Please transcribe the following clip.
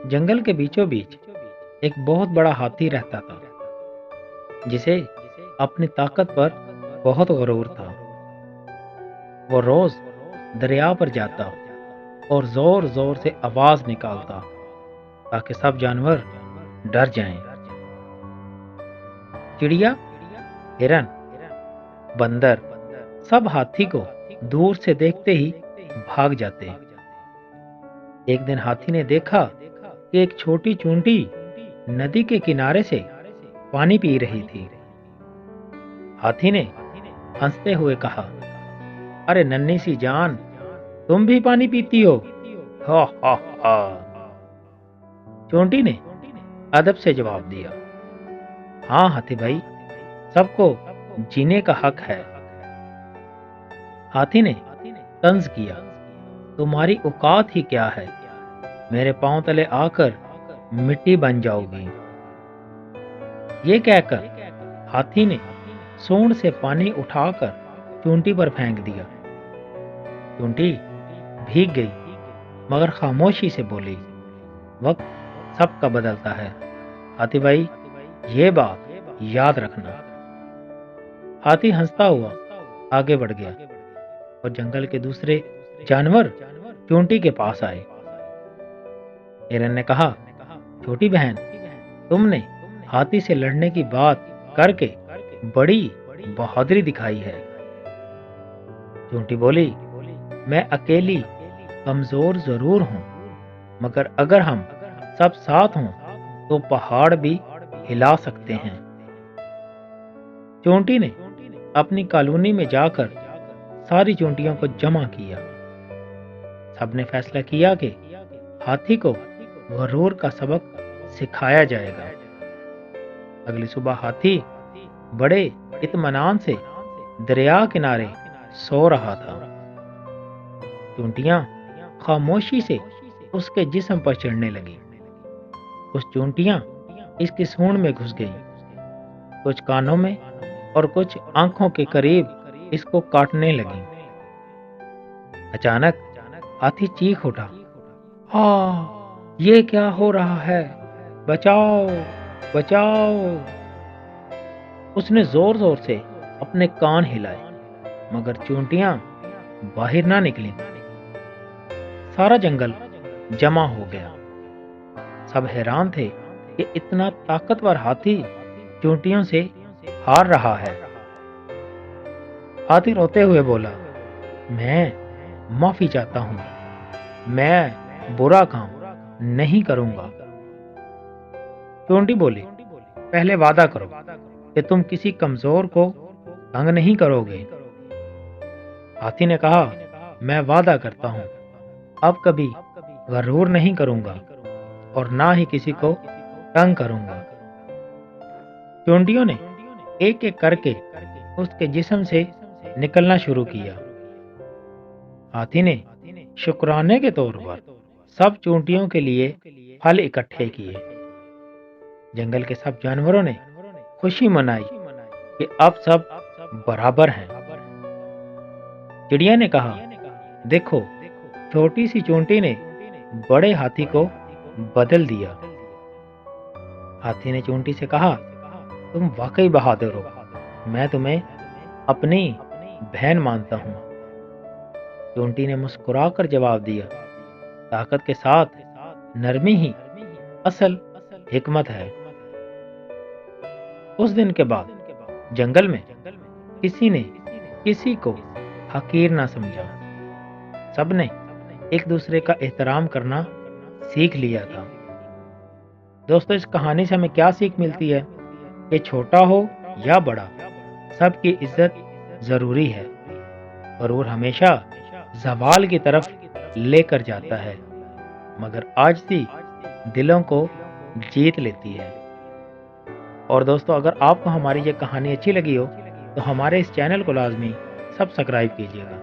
जंगल के बीचों बीच एक बहुत बड़ा हाथी रहता था, जिसे अपनी ताकत पर बहुत गरूर था। वो रोज दरिया पर जाता और जोर जोर से आवाज निकालता ताकि सब जानवर डर जाएं। चिड़िया, हिरन, बंदर सब हाथी को दूर से देखते ही भाग जाते। एक दिन हाथी ने देखा कि एक छोटी चूंटी नदी के किनारे से पानी पी रही थी। हाथी ने हंसते हुए कहा, अरे नन्ही सी जान, तुम भी पानी पीती हो? हा हा हा। चोंटी ने अदब से जवाब दिया, हाँ हाथी भाई, सबको जीने का हक है। हाथी ने तंज किया, तुम्हारी औकात ही क्या है, मेरे पांव तले आकर मिट्टी बन जाओगी। ये कहकर हाथी ने सूंड से पानी उठाकर चूंटी पर फेंक दिया। चूंटी भीग गई, मगर खामोशी से बोली, वक्त सबका बदलता है हाथी भाई, ये बात याद रखना। हाथी हंसता हुआ आगे बढ़ गया और जंगल के दूसरे जानवर चूंटी के पास आए। हिरन ने कहा, छोटी बहन, तुमने हाथी से लड़ने की बात करके बड़ी बहादुरी दिखाई है। चूंटी बोली, मैं अकेली कमजोर जरूर हूं, मगर अगर हम सब साथ हों तो पहाड़ भी हिला सकते हैं। चोंटी ने अपनी कॉलोनी में जाकर सारी चोंटियों को जमा किया। सबने फैसला किया कि हाथी को गरूर का सबक सिखाया जाएगा। अगली सुबह हाथी बड़े इत्मीनान से दरिया किनारे सो रहा था। चूंटियां खामोशी से उसके जिस्म पर चढ़ने लगी। कुछ चूंटियां इसकी सूंड में घुस गईं, कुछ कानों में और कुछ आंखों के करीब इसको काटने लगी। अचानक हाथी चीख उठा, ये क्या हो रहा है, बचाओ बचाओ। उसने जोर जोर से अपने कान हिलाए, मगर चूंटियां बाहर ना निकली। सारा जंगल जमा हो गया। सब हैरान थे कि इतना ताकतवर हाथी चूंटियों से हार रहा है। हाथी रोते हुए बोला, मैं माफी चाहता हूं, मैं बुरा काम नहीं करूंगा। चूंटी बोली, पहले वादा करो कि तुम किसी कमजोर को तंग नहीं करोगे। हाथी ने कहा, मैं वादा करता हूं, अब कभी गरूर नहीं करूंगा और ना ही किसी को तंग करूंगा। चूंटियों ने एक एक करके उसके जिस्म से निकलना शुरू किया। हाथी ने शुक्राने के तौर पर सब चूंटियों के लिए फल इकट्ठे किए। जंगल के सब जानवरों ने खुशी मनाई कि अब सब बराबर हैं। चिड़िया ने कहा, देखो, छोटी सी चूंटी ने बड़े हाथी को बदल दिया। हाथी ने चूंटी से कहा, तुम वाकई बहादुर हो, मैं तुम्हें अपनी बहन मानता हूं। चूंटी ने मुस्कुराकर जवाब दिया, ताकत के साथ नरमी ही असल हिकमत है। उस दिन के बाद जंगल में किसी ने किसी को हकीर ना समझा। सबने एक दूसरे का एहतराम करना सीख लिया था। दोस्तों, इस कहानी से हमें क्या सीख मिलती है कि छोटा हो या बड़ा, सबकी इज्जत जरूरी है। गरूर हमेशा जवाल की तरफ लेकर जाता है, मगर आजिज़ी दिलों को जीत लेती है। और दोस्तों, अगर आपको हमारी ये कहानी अच्छी लगी हो तो हमारे इस चैनल को लाजमी सब्सक्राइब कीजिएगा।